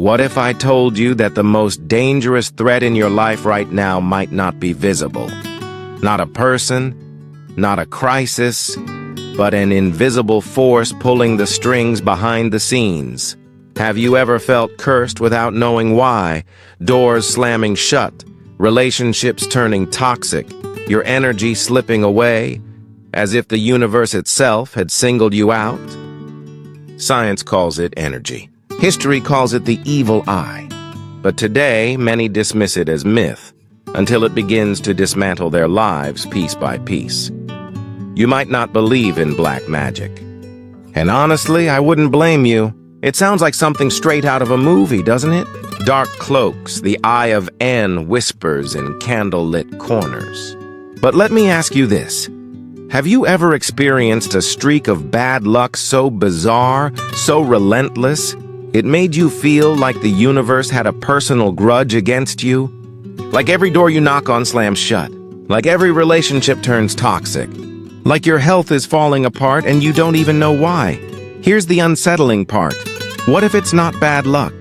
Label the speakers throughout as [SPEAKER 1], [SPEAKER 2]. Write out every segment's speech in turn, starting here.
[SPEAKER 1] What if I told you that the most dangerous threat in your life right now might not be visible? Not a person, not a crisis, but an invisible force pulling the strings behind the scenes. Have you ever felt cursed without knowing why? Doors slamming shut, relationships turning toxic, your energy slipping away, as if the universe itself had singled you out? Science calls it energy. History calls it the evil eye. But today, many dismiss it as myth, until it begins to dismantle their lives piece by piece. You might not believe in black magic. And honestly, I wouldn't blame you. It sounds like something straight out of a movie, doesn't it? Dark cloaks, the Eye of N whispers in candlelit corners. But let me ask you this. Have you ever experienced a streak of bad luck so bizarre, so relentless, it made you feel like the universe had a personal grudge against you? Like every door you knock on slams shut. Like every relationship turns toxic. Like your health is falling apart and you don't even know why. Here's the unsettling part. What if it's not bad luck?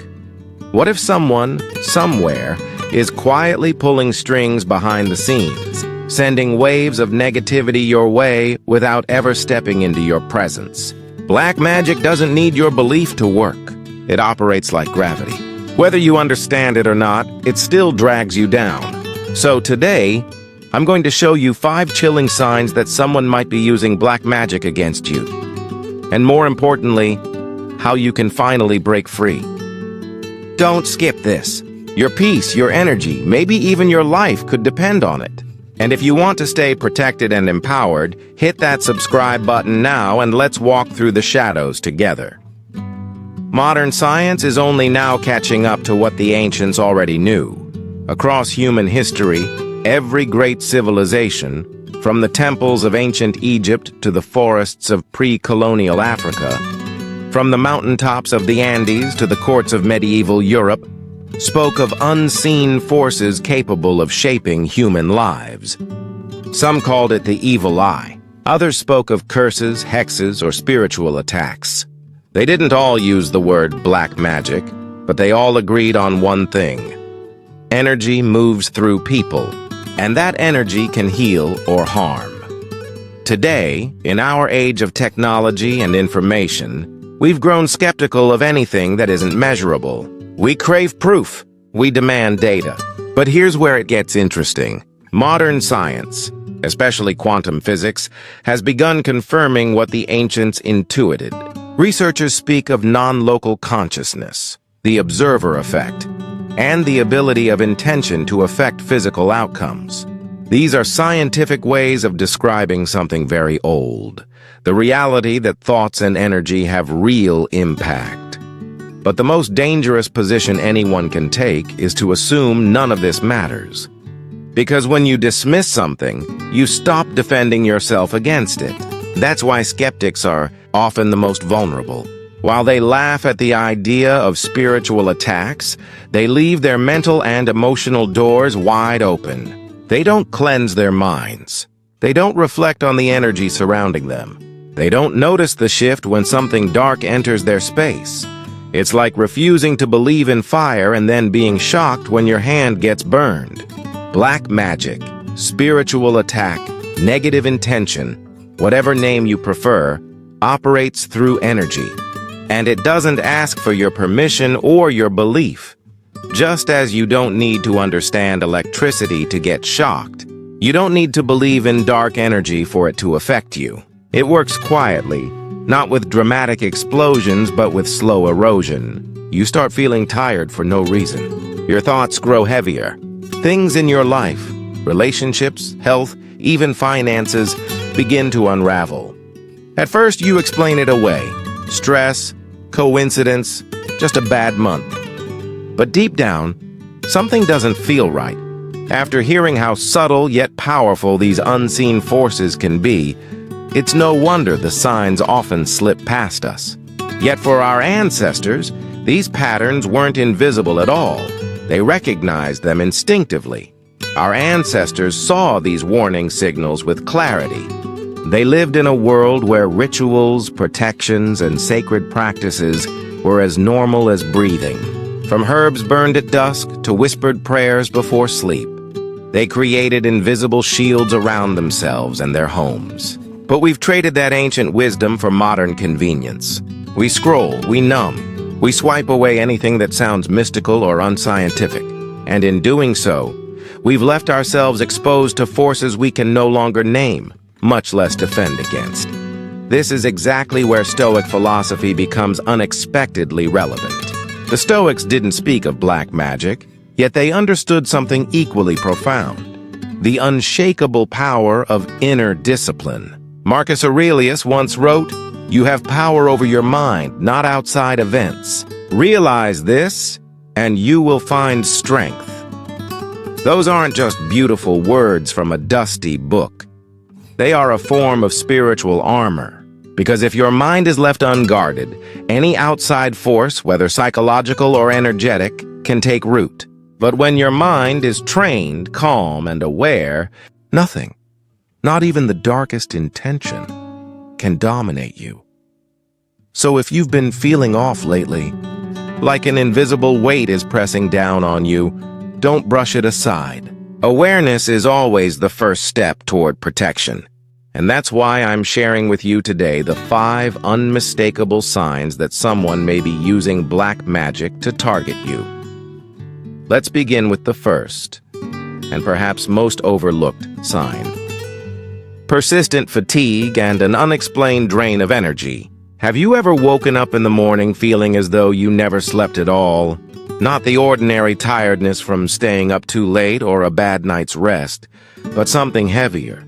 [SPEAKER 1] What if someone, somewhere, is quietly pulling strings behind the scenes, sending waves of negativity your way without ever stepping into your presence? Black magic doesn't need your belief to work. It operates like gravity. Whether you understand it or not, it still drags you down. So today, I'm going to show you 5 chilling signs that someone might be using black magic against you. And more importantly, how you can finally break free. Don't skip this. Your peace, your energy, maybe even your life could depend on it. And if you want to stay protected and empowered, hit that subscribe button now and let's walk through the shadows together. Modern science is only now catching up to what the ancients already knew. Across human history, every great civilization, from the temples of ancient Egypt to the forests of pre-colonial Africa, from the mountaintops of the Andes to the courts of medieval Europe, spoke of unseen forces capable of shaping human lives. Some called it the evil eye. Others spoke of curses, hexes, or spiritual attacks. They didn't all use the word black magic, but they all agreed on one thing. Energy moves through people, and that energy can heal or harm. Today, in our age of technology and information, we've grown skeptical of anything that isn't measurable. We crave proof. We demand data. But here's where it gets interesting. Modern science, especially quantum physics, has begun confirming what the ancients intuited. Researchers speak of non-local consciousness, the observer effect, and the ability of intention to affect physical outcomes. These are scientific ways of describing something very old, the reality that thoughts and energy have real impact. But the most dangerous position anyone can take is to assume none of this matters. Because when you dismiss something, you stop defending yourself against it. That's why skeptics are often the most vulnerable. While they laugh at the idea of spiritual attacks, they leave their mental and emotional doors wide open. They don't cleanse their minds. They don't reflect on the energy surrounding them. They don't notice the shift when something dark enters their space. It's like refusing to believe in fire and then being shocked when your hand gets burned. Black magic, spiritual attack, negative intention, whatever name you prefer, operates through energy. And it doesn't ask for your permission or your belief. Just as you don't need to understand electricity to get shocked, you don't need to believe in dark energy for it to affect you. It works quietly, not with dramatic explosions, but with slow erosion. You start feeling tired for no reason. Your thoughts grow heavier. Things in your life, relationships, health, even finances, begin to unravel. At first, you explain it away. Stress, coincidence, just a bad month. But deep down, something doesn't feel right. After hearing how subtle yet powerful these unseen forces can be, it's no wonder the signs often slip past us. Yet for our ancestors, these patterns weren't invisible at all. They recognized them instinctively. Our ancestors saw these warning signals with clarity. They lived in a world where rituals, protections, and sacred practices were as normal as breathing. From herbs burned at dusk to whispered prayers before sleep, they created invisible shields around themselves and their homes. But we've traded that ancient wisdom for modern convenience. We scroll, we numb, we swipe away anything that sounds mystical or unscientific. And in doing so, we've left ourselves exposed to forces we can no longer name, much less defend against. This is exactly where Stoic philosophy becomes unexpectedly relevant. The Stoics didn't speak of black magic, yet they understood something equally profound: the unshakable power of inner discipline. Marcus Aurelius once wrote, "You have power over your mind, not outside events. Realize this, and you will find strength." Those aren't just beautiful words from a dusty book. They are a form of spiritual armor. Because if your mind is left unguarded, any outside force, whether psychological or energetic, can take root. But when your mind is trained, calm, and aware, nothing, not even the darkest intention, can dominate you. So if you've been feeling off lately, like an invisible weight is pressing down on you, don't brush it aside. Awareness is always the first step toward protection. And that's why I'm sharing with you today the 5 unmistakable signs that someone may be using black magic to target you. Let's begin with the first, and perhaps most overlooked sign. Persistent fatigue and an unexplained drain of energy. Have you ever woken up in the morning feeling as though you never slept at all? Not the ordinary tiredness from staying up too late or a bad night's rest, but something heavier.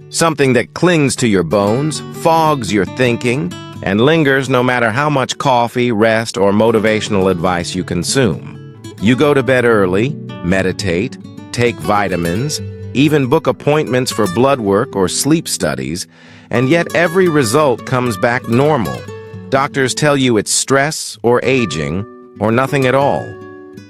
[SPEAKER 1] Something that clings to your bones, fogs your thinking, and lingers no matter how much coffee, rest, or motivational advice you consume. You go to bed early, meditate, take vitamins, even book appointments for blood work or sleep studies, and yet every result comes back normal. Doctors tell you it's stress or aging or nothing at all.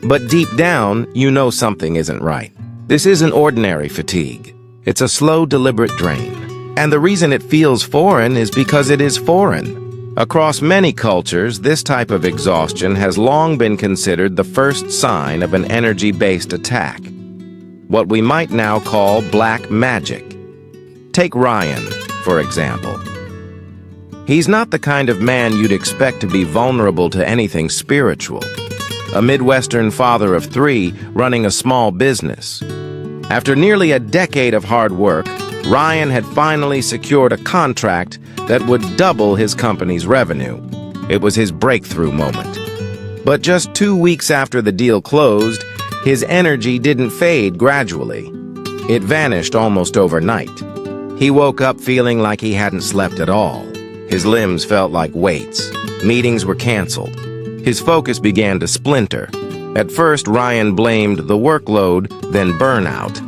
[SPEAKER 1] But deep down, you know something isn't right. This isn't ordinary fatigue. It's a slow, deliberate drain. And the reason it feels foreign is because it is foreign. Across many cultures, this type of exhaustion has long been considered the first sign of an energy-based attack. What we might now call black magic. Take Ryan, for example. He's not the kind of man you'd expect to be vulnerable to anything spiritual. A Midwestern father of 3 running a small business. After nearly a decade of hard work, Ryan had finally secured a contract that would double his company's revenue. It was his breakthrough moment. But just 2 weeks after the deal closed, his energy didn't fade gradually. It vanished almost overnight. He woke up feeling like he hadn't slept at all. His limbs felt like weights. Meetings were canceled. His focus began to splinter. At first, Ryan blamed the workload, then burnout.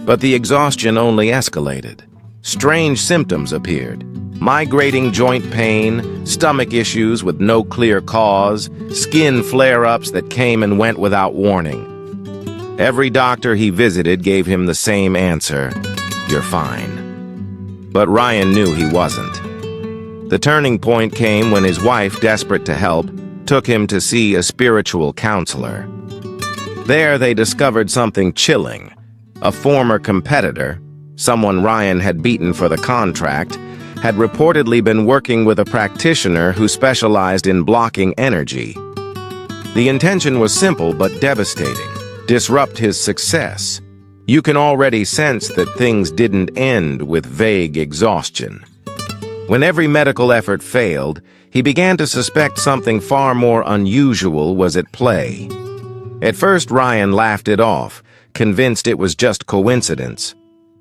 [SPEAKER 1] But the exhaustion only escalated. Strange symptoms appeared. Migrating joint pain, stomach issues with no clear cause, skin flare-ups that came and went without warning. Every doctor he visited gave him the same answer: "You're fine." But Ryan knew he wasn't. The turning point came when his wife, desperate to help, took him to see a spiritual counselor. There they discovered something chilling. A former competitor, someone Ryan had beaten for the contract, had reportedly been working with a practitioner who specialized in blocking energy. The intention was simple but devastating: disrupt his success. You can already sense that things didn't end with vague exhaustion. When every medical effort failed, he began to suspect something far more unusual was at play. At first, Ryan laughed it off, convinced it was just coincidence.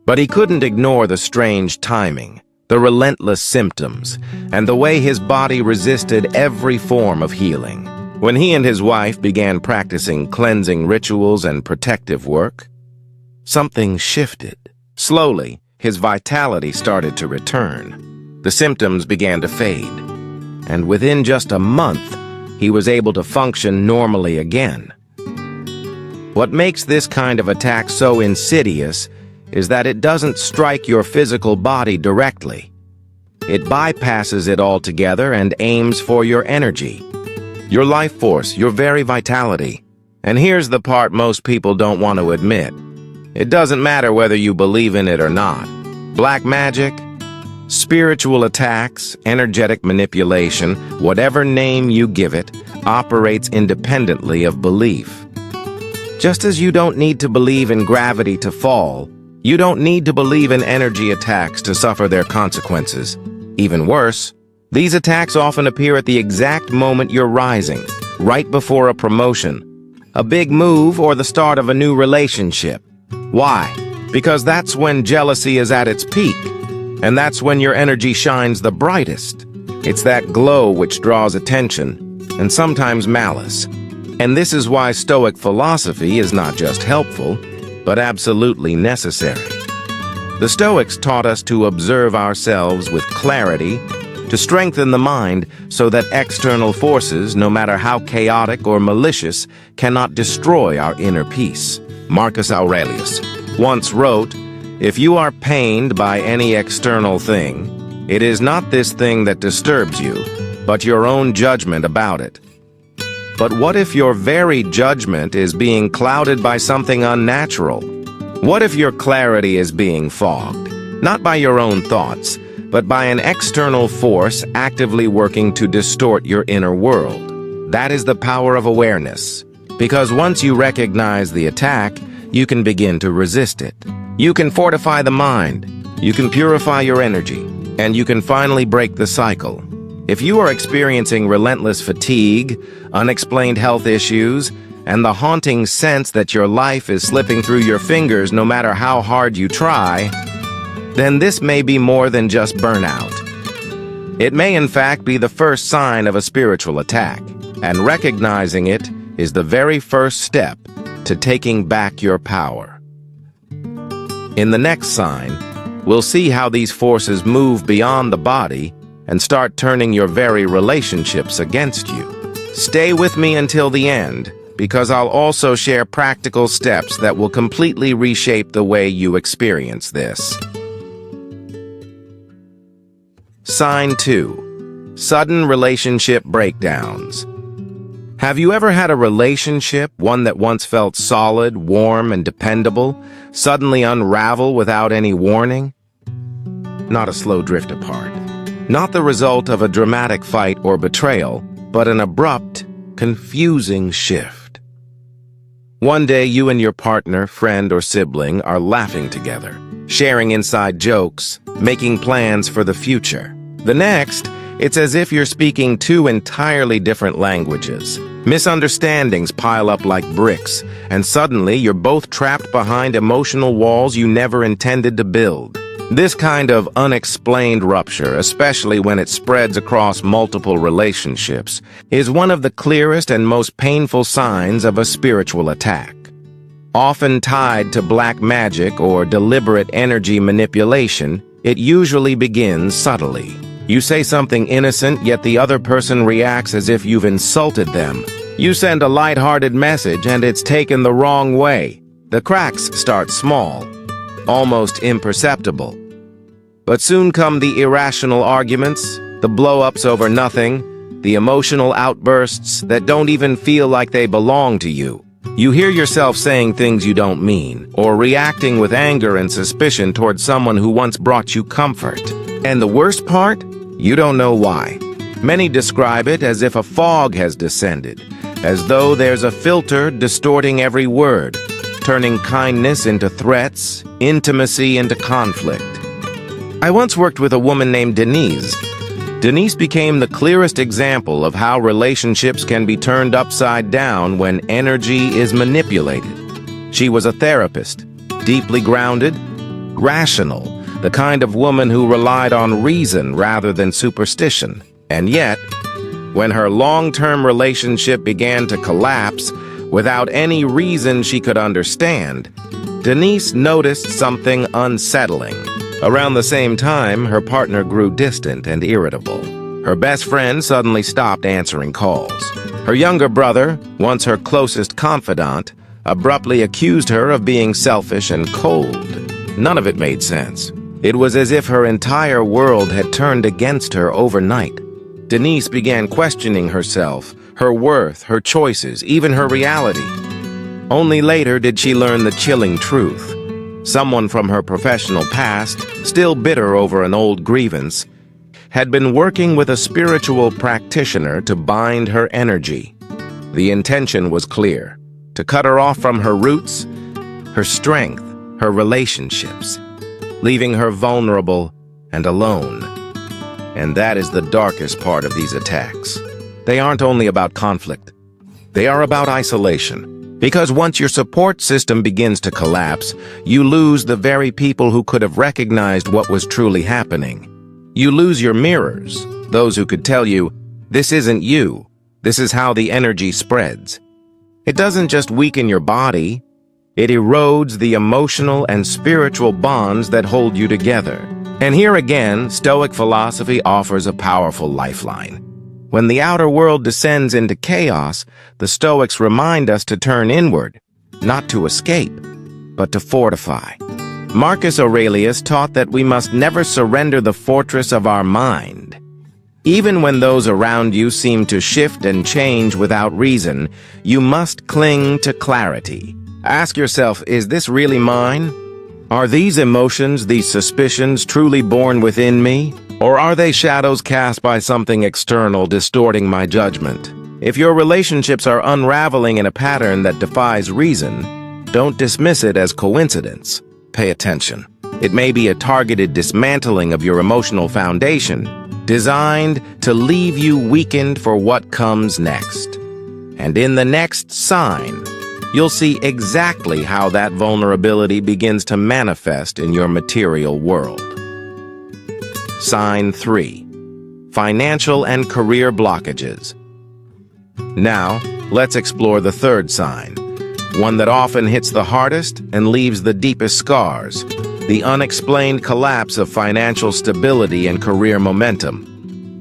[SPEAKER 1] But he couldn't ignore the strange timing, the relentless symptoms, and the way his body resisted every form of healing. When he and his wife began practicing cleansing rituals and protective work, something shifted. Slowly, his vitality started to return. The symptoms began to fade. And within just a month, he was able to function normally again. What makes this kind of attack so insidious is that it doesn't strike your physical body directly. It bypasses it altogether and aims for your energy, your life force, your very vitality. And here's the part most people don't want to admit. It doesn't matter whether you believe in it or not. Black magic, spiritual attacks, energetic manipulation, whatever name you give it, operates independently of belief. Just as you don't need to believe in gravity to fall, you don't need to believe in energy attacks to suffer their consequences. Even worse, these attacks often appear at the exact moment you're rising, right before a promotion, a big move, or the start of a new relationship. Why? Because that's when jealousy is at its peak, and that's when your energy shines the brightest. It's that glow which draws attention, and sometimes malice. And this is why Stoic philosophy is not just helpful, but absolutely necessary. The Stoics taught us to observe ourselves with clarity, to strengthen the mind so that external forces, no matter how chaotic or malicious, cannot destroy our inner peace. Marcus Aurelius once wrote, "If you are pained by any external thing, it is not this thing that disturbs you, but your own judgment about it." But what if your very judgment is being clouded by something unnatural? What if your clarity is being fogged, not by your own thoughts, but by an external force actively working to distort your inner world? That is the power of awareness, because once you recognize the attack, you can begin to resist it. You can fortify the mind, you can purify your energy, and you can finally break the cycle. If you are experiencing relentless fatigue, unexplained health issues, and the haunting sense that your life is slipping through your fingers no matter how hard you try, then this may be more than just burnout. It may in fact be the first sign of a spiritual attack, and recognizing it is the very first step to taking back your power. In the next sign, we'll see how these forces move beyond the body and start turning your very relationships against you. Stay with me until the end, because I'll also share practical steps that will completely reshape the way you experience this. Sign 2. Sudden relationship breakdowns. Have you ever had a relationship, one that once felt solid, warm, and dependable, suddenly unravel without any warning? Not a slow drift apart. Not the result of a dramatic fight or betrayal, but an abrupt, confusing shift. One day, you and your partner, friend, or sibling are laughing together, sharing inside jokes, making plans for the future. The next, it's as if you're speaking two entirely different languages. Misunderstandings pile up like bricks, and suddenly you're both trapped behind emotional walls you never intended to build. This kind of unexplained rupture, especially when it spreads across multiple relationships, is one of the clearest and most painful signs of a spiritual attack. Often tied to black magic or deliberate energy manipulation, it usually begins subtly. You say something innocent, yet the other person reacts as if you've insulted them. You send a light-hearted message, and it's taken the wrong way. The cracks start small, almost imperceptible. But soon come the irrational arguments, the blow-ups over nothing, the emotional outbursts that don't even feel like they belong to you. You hear yourself saying things you don't mean, or reacting with anger and suspicion towards someone who once brought you comfort. And the worst part? You don't know why. Many describe it as if a fog has descended, as though there's a filter distorting every word, turning kindness into threats, intimacy into conflict. I once worked with a woman named Denise. Denise became the clearest example of how relationships can be turned upside down when energy is manipulated. She was a therapist, deeply grounded, rational, the kind of woman who relied on reason rather than superstition. And yet, when her long-term relationship began to collapse without any reason she could understand, Denise noticed something unsettling. Around the same time, her partner grew distant and irritable. Her best friend suddenly stopped answering calls. Her younger brother, once her closest confidant, abruptly accused her of being selfish and cold. None of it made sense. It was as if her entire world had turned against her overnight. Denise began questioning herself, her worth, her choices, even her reality. Only later did she learn the chilling truth. Someone from her professional past, still bitter over an old grievance, had been working with a spiritual practitioner to bind her energy. The intention was clear: to cut her off from her roots, her strength, her relationships, leaving her vulnerable and alone. And that is the darkest part of these attacks. They aren't only about conflict. They are about isolation. Because once your support system begins to collapse, you lose the very people who could have recognized what was truly happening. You lose your mirrors, those who could tell you, this isn't you, this is how the energy spreads. It doesn't just weaken your body, it erodes the emotional and spiritual bonds that hold you together. And here again, Stoic philosophy offers a powerful lifeline. When the outer world descends into chaos, the Stoics remind us to turn inward, not to escape, but to fortify. Marcus Aurelius taught that we must never surrender the fortress of our mind. Even when those around you seem to shift and change without reason, you must cling to clarity. Ask yourself, is this really mine? Are these emotions, these suspicions, truly born within me? Or are they shadows cast by something external distorting my judgment? If your relationships are unraveling in a pattern that defies reason, don't dismiss it as coincidence. Pay attention. It may be a targeted dismantling of your emotional foundation, designed to leave you weakened for what comes next. And in the next sign, you'll see exactly how that vulnerability begins to manifest in your material world. Sign 3. Financial and career blockages. Now, let's explore the third sign, one that often hits the hardest and leaves the deepest scars: the unexplained collapse of financial stability and career momentum.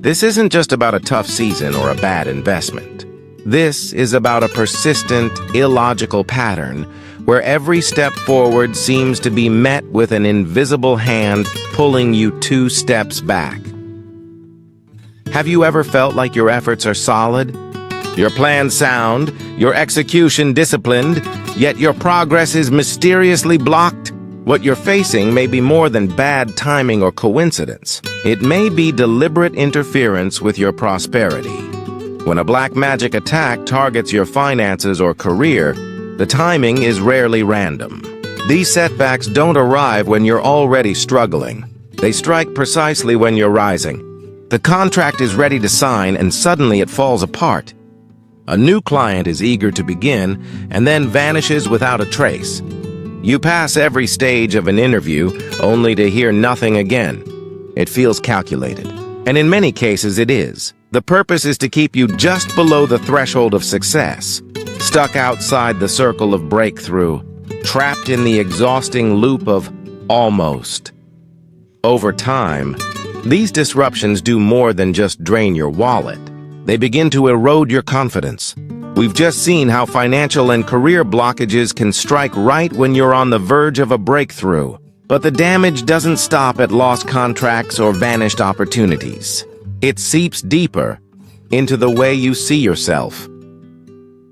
[SPEAKER 1] This isn't just about a tough season or a bad investment. This is about a persistent, illogical pattern where every step forward seems to be met with an invisible hand pulling you 2 steps back. Have you ever felt like your efforts are solid, your plan sound, your execution disciplined, yet your progress is mysteriously blocked? What you're facing may be more than bad timing or coincidence. It may be deliberate interference with your prosperity. When a black magic attack targets your finances or career, the timing is rarely random. These setbacks don't arrive when you're already struggling. They strike precisely when you're rising. The contract is ready to sign and suddenly it falls apart. A new client is eager to begin and then vanishes without a trace. You pass every stage of an interview only to hear nothing again. It feels calculated, and in many cases it is. The purpose is to keep you just below the threshold of success, stuck outside the circle of breakthrough, trapped in the exhausting loop of almost. Over time, these disruptions do more than just drain your wallet. They begin to erode your confidence. We've just seen how financial and career blockages can strike right when you're on the verge of a breakthrough. But the damage doesn't stop at lost contracts or vanished opportunities. It seeps deeper into the way you see yourself.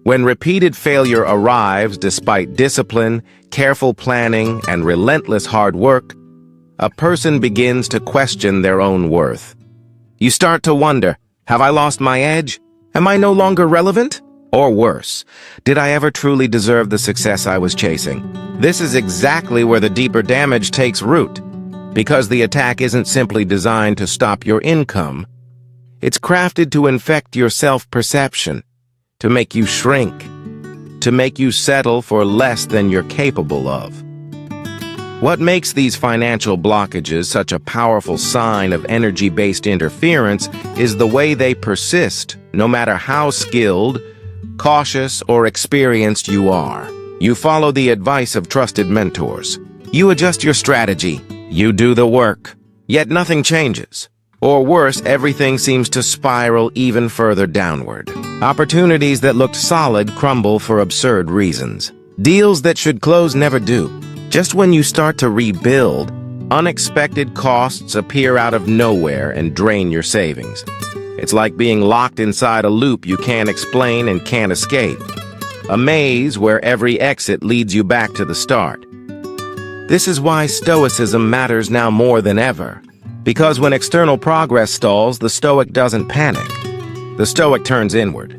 [SPEAKER 1] When repeated failure arrives despite discipline, careful planning, and relentless hard work, a person begins to question their own worth. You start to wonder, have I lost my edge? Am I no longer relevant? Or worse, did I ever truly deserve the success I was chasing? This is exactly where the deeper damage takes root, because the attack isn't simply designed to stop your income. It's crafted to infect your self-perception, to make you shrink, to make you settle for less than you're capable of. What makes these financial blockages such a powerful sign of energy-based interference is the way they persist, no matter how skilled, cautious, or experienced you are. You follow the advice of trusted mentors. You adjust your strategy. You do the work. Yet nothing changes. Or worse, everything seems to spiral even further downward. Opportunities that looked solid crumble for absurd reasons. Deals that should close never do. Just when you start to rebuild, unexpected costs appear out of nowhere and drain your savings. It's like being locked inside a loop you can't explain and can't escape. a maze where every exit leads you back to the start. This is why Stoicism matters now more than ever. Because when external progress stalls, the Stoic doesn't panic. The Stoic turns inward.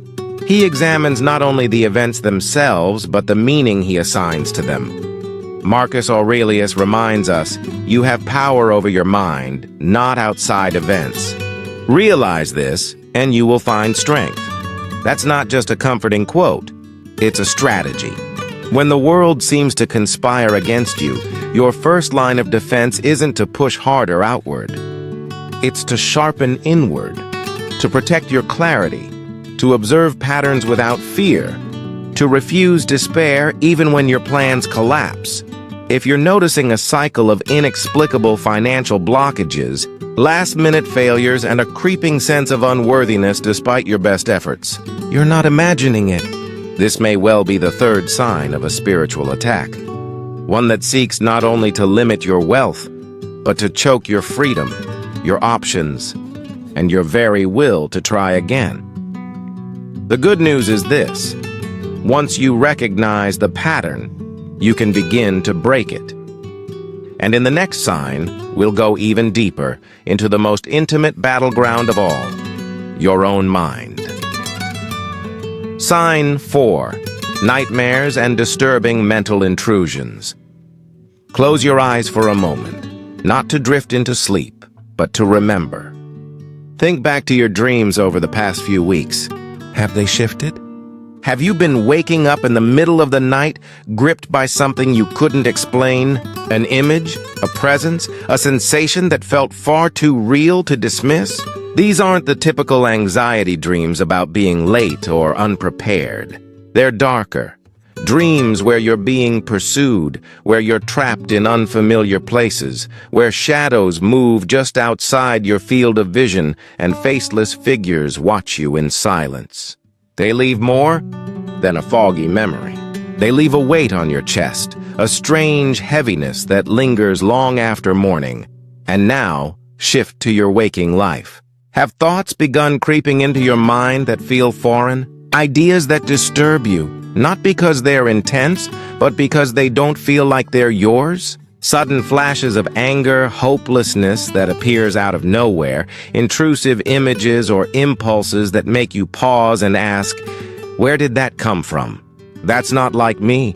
[SPEAKER 1] He examines not only the events themselves, but the meaning he assigns to them. Marcus Aurelius reminds us, you have power over your mind, not outside events. Realize this, and you will find strength. That's not just a comforting quote. It's a strategy. When the world seems to conspire against you, your first line of defense isn't to push harder outward. It's to sharpen inward, to protect your clarity, to observe patterns without fear, to refuse despair even when your plans collapse. If you're noticing a cycle of inexplicable financial blockages, last-minute failures, and a creeping sense of unworthiness despite your best efforts, you're not imagining it. This may well be the third sign of a spiritual attack, one that seeks not only to limit your wealth, but to choke your freedom, your options, and your very will to try again. The good news is this: once you recognize the pattern, you can begin to break it. And in the next sign, we'll go even deeper into the most intimate battleground of all, your own mind. Sign 4. Nightmares and disturbing mental intrusions. Close your eyes for a moment, not to drift into sleep, but to remember. Think back to your dreams over the past few weeks. Have they shifted? Have you been waking up in the middle of the night, gripped by something you couldn't explain? An image, a presence, a sensation that felt far too real to dismiss? These aren't the typical anxiety dreams about being late or unprepared. They're darker. Dreams where you're being pursued, where you're trapped in unfamiliar places, where shadows move just outside your field of vision and faceless figures watch you in silence. They leave more than a foggy memory. They leave a weight on your chest, a strange heaviness that lingers long after morning. And now, shift to your waking life. Have thoughts begun creeping into your mind that feel foreign? Ideas that disturb you, not because they're intense, but because they don't feel like they're yours? Sudden flashes of anger, hopelessness that appears out of nowhere, intrusive images or impulses that make you pause and ask, where did that come from? That's not like me.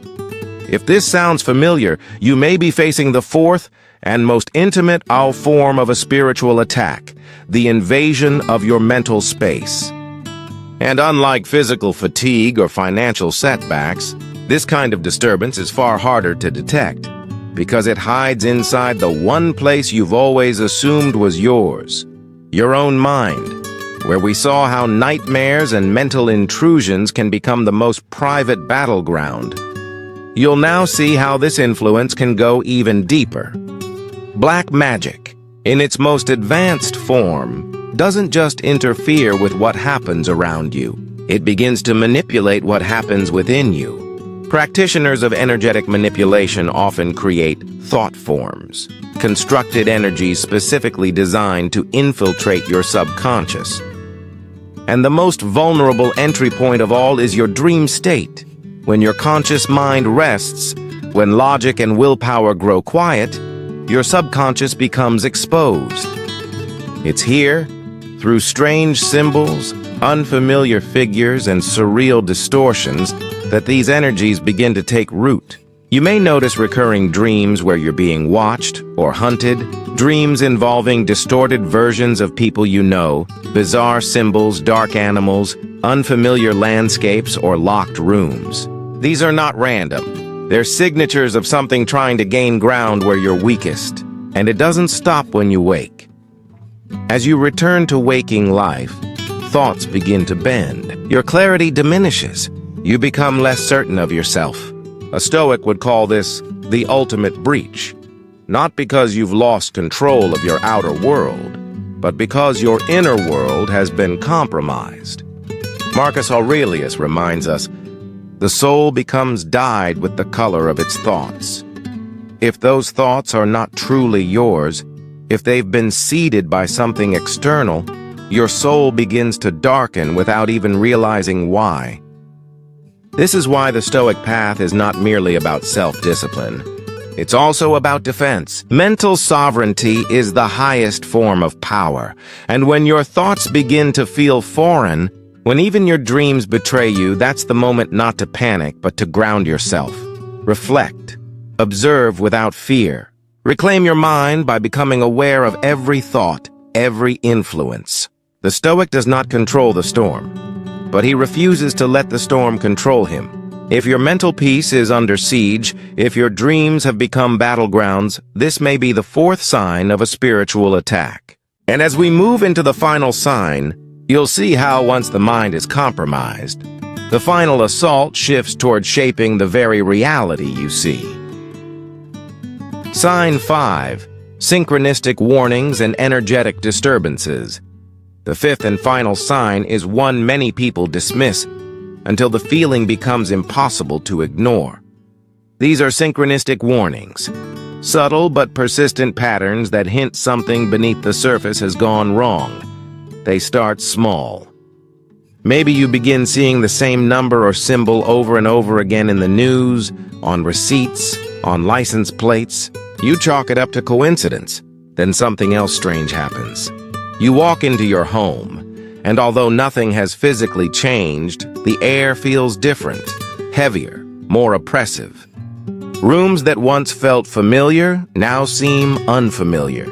[SPEAKER 1] If this sounds familiar, you may be facing the fourth and most intimate form of a spiritual attack, the invasion of your mental space. And unlike physical fatigue or financial setbacks, this kind of disturbance is far harder to detect, because it hides inside the one place you've always assumed was yours, your own mind, where we saw how nightmares and mental intrusions can become the most private battleground. You'll now see how this influence can go even deeper. Black magic, in its most advanced form, doesn't just interfere with what happens around you. It begins to manipulate what happens within you. Practitioners of energetic manipulation often create thought forms, constructed energies specifically designed to infiltrate your subconscious. And the most vulnerable entry point of all is your dream state. When your conscious mind rests, when logic and willpower grow quiet, your subconscious becomes exposed. It's here, through strange symbols, unfamiliar figures, and surreal distortions, that these energies begin to take root. You may notice recurring dreams where you're being watched or hunted, dreams involving distorted versions of people you know, bizarre symbols, dark animals, unfamiliar landscapes, or locked rooms. These are not random. They're signatures of something trying to gain ground where you're weakest. And it doesn't stop when you wake. As you return to waking life, thoughts begin to bend. Your clarity diminishes. You become less certain of yourself. A Stoic would call this the ultimate breach. Not because you've lost control of your outer world, but because your inner world has been compromised. Marcus Aurelius reminds us, the soul becomes dyed with the color of its thoughts. If those thoughts are not truly yours, if they've been seeded by something external, your soul begins to darken without even realizing why. This is why the Stoic path is not merely about self-discipline. It's also about defense. Mental sovereignty is the highest form of power, and when your thoughts begin to feel foreign, when even your dreams betray you, that's the moment not to panic, but to ground yourself. Reflect. Observe without fear. Reclaim your mind by becoming aware of every thought, every influence. The Stoic does not control the storm, but he refuses to let the storm control him. If your mental peace is under siege, if your dreams have become battlegrounds, this may be the fourth sign of a spiritual attack. And as we move into the final sign, you'll see how once the mind is compromised, the final assault shifts toward shaping the very reality you see. Sign 5. Synchronistic warnings and energetic disturbances. The fifth and final sign is one many people dismiss until the feeling becomes impossible to ignore. These are synchronistic warnings, subtle but persistent patterns that hint something beneath the surface has gone wrong. They start small. Maybe you begin seeing the same number or symbol over and over again in the news, on receipts, on license plates. You chalk it up to coincidence. Then something else strange happens. You walk into your home, and although nothing has physically changed, the air feels different, heavier, more oppressive. Rooms that once felt familiar now seem unfamiliar.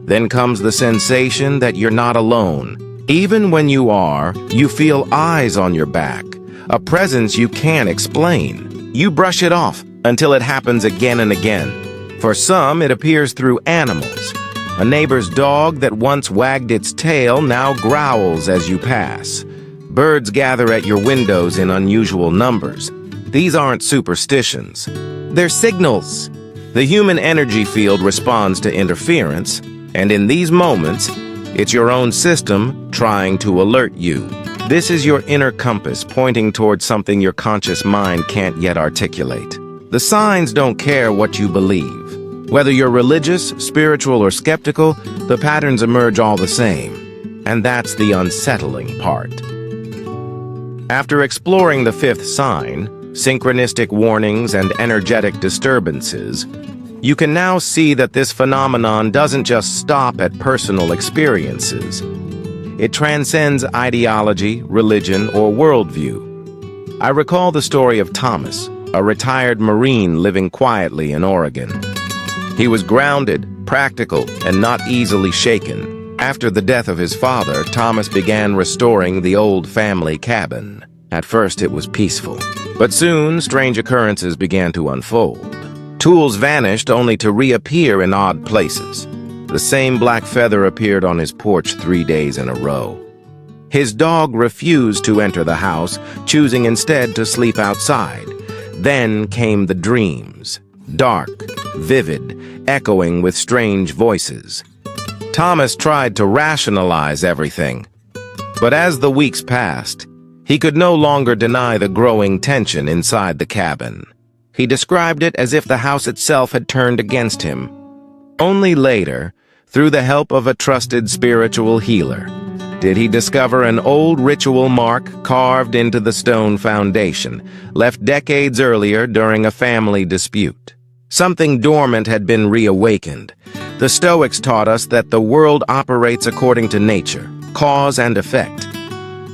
[SPEAKER 1] Then comes the sensation that you're not alone. Even when you are, you feel eyes on your back, a presence you can't explain. You brush it off until it happens again and again. For some, it appears through animals. A neighbor's dog that once wagged its tail now growls as you pass. Birds gather at your windows in unusual numbers. These aren't superstitions. They're signals. The human energy field responds to interference, and in these moments, it's your own system trying to alert you. This is your inner compass pointing towards something your conscious mind can't yet articulate. The signs don't care what you believe. Whether you're religious, spiritual, or skeptical, the patterns emerge all the same. And that's the unsettling part. After exploring the fifth sign, synchronistic warnings and energetic disturbances, you can now see that this phenomenon doesn't just stop at personal experiences. It transcends ideology, religion, or worldview. I recall the story of Thomas, a retired Marine living quietly in Oregon. He was grounded, practical, and not easily shaken. After the death of his father, Thomas began restoring the old family cabin. At first, it was peaceful, but soon strange occurrences began to unfold. Tools vanished only to reappear in odd places. The same black feather appeared on his porch 3 days in a row. His dog refused to enter the house, choosing instead to sleep outside. Then came the dreams. Dark, vivid, echoing with strange voices. Thomas tried to rationalize everything. But as the weeks passed, he could no longer deny the growing tension inside the cabin. He described it as if the house itself had turned against him. Only later, through the help of a trusted spiritual healer, did he discover an old ritual mark carved into the stone foundation, left decades earlier during a family dispute. Something dormant had been reawakened. The Stoics taught us that the world operates according to nature, cause and effect.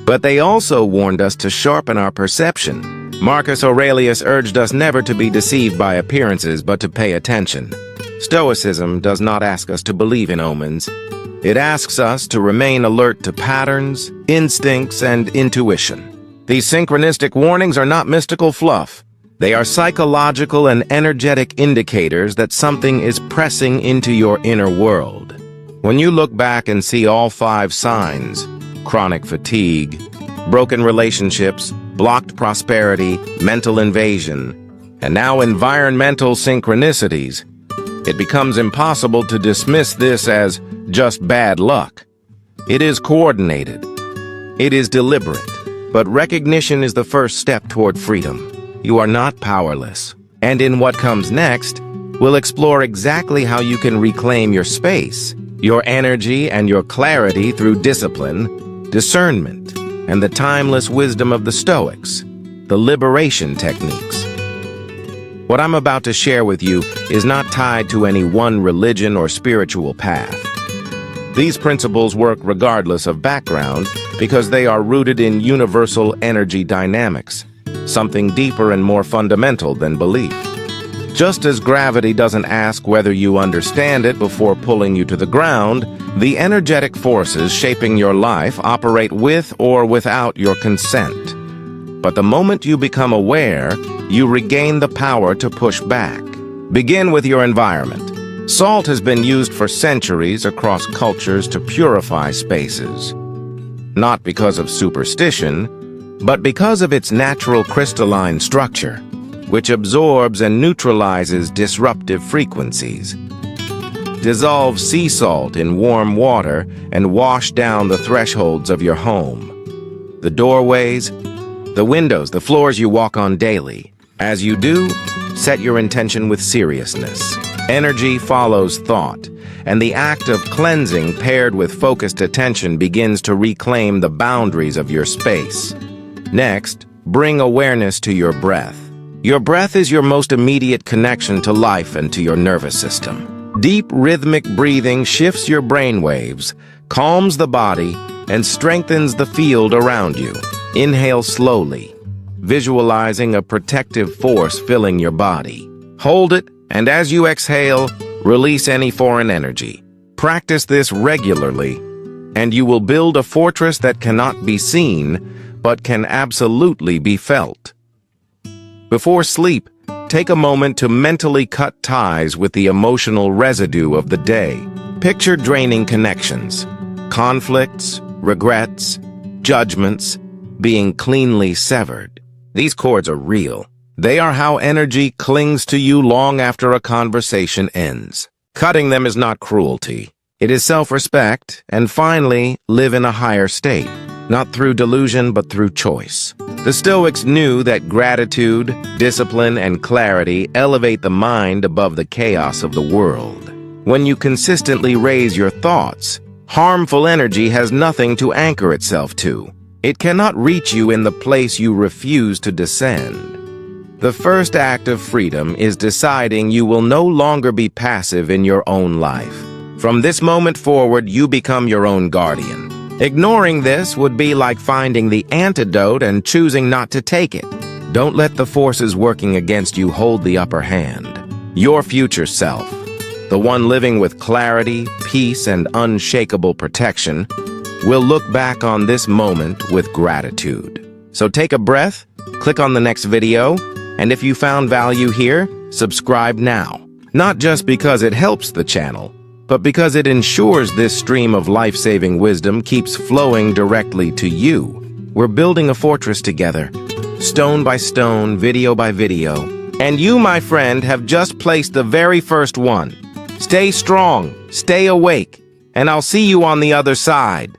[SPEAKER 1] But they also warned us to sharpen our perception. Marcus Aurelius urged us never to be deceived by appearances, but to pay attention. Stoicism does not ask us to believe in omens. It asks us to remain alert to patterns, instincts, and intuition. These synchronistic warnings are not mystical fluff. They are psychological and energetic indicators that something is pressing into your inner world. When you look back and see all 5 signs, chronic fatigue, broken relationships, blocked prosperity, mental invasion, and now environmental synchronicities, it becomes impossible to dismiss this as just bad luck. It is coordinated. It is deliberate. But recognition is the first step toward freedom. You are not powerless. And in what comes next, we'll explore exactly how you can reclaim your space, your energy, and your clarity through discipline, discernment, and the timeless wisdom of the Stoics. the liberation techniques. What I'm about to share with you is not tied to any one religion or spiritual path. These principles work regardless of background because they are rooted in universal energy dynamics, something deeper and more fundamental than belief. Just as gravity doesn't ask whether you understand it before pulling you to the ground, the energetic forces shaping your life operate with or without your consent. But the moment you become aware, you regain the power to push back. Begin with your environment. Salt has been used for centuries across cultures to purify spaces. Not because of superstition, but because of its natural crystalline structure, which absorbs and neutralizes disruptive frequencies. Dissolve sea salt in warm water and wash down the thresholds of your home. The doorways, the windows, the floors you walk on daily. As you do, set your intention with seriousness. Energy follows thought, and the act of cleansing paired with focused attention begins to reclaim the boundaries of your space. Next, bring awareness to your breath. Your breath is your most immediate connection to life and to your nervous system. Deep rhythmic breathing shifts your brain waves, calms the body, and strengthens the field around you. Inhale slowly, visualizing a protective force filling your body. Hold it, and as you exhale, release any foreign energy. Practice this regularly, and you will build a fortress that cannot be seen, but can absolutely be felt. Before sleep, take a moment to mentally cut ties with the emotional residue of the day. Picture draining connections, conflicts, regrets, judgments, being cleanly severed. These cords are real. They are how energy clings to you long after a conversation ends. Cutting them is not cruelty. It is self-respect, and finally, live in a higher state, not through delusion but through choice. The Stoics knew that gratitude, discipline, and clarity elevate the mind above the chaos of the world. When you consistently raise your thoughts, harmful energy has nothing to anchor itself to. It cannot reach you in the place you refuse to descend. The first act of freedom is deciding you will no longer be passive in your own life. From this moment forward, you become your own guardian. Ignoring this would be like finding the antidote and choosing not to take it. Don't let the forces working against you hold the upper hand. Your future self, the one living with clarity, peace, and unshakable protection, will look back on this moment with gratitude. So take a breath, click on the next video, and if you found value here, subscribe now. Not just because it helps the channel, but because it ensures this stream of life-saving wisdom keeps flowing directly to you. We're building a fortress together, stone by stone, video by video. And you, my friend, have just placed the very first one. Stay strong, stay awake, and I'll see you on the other side.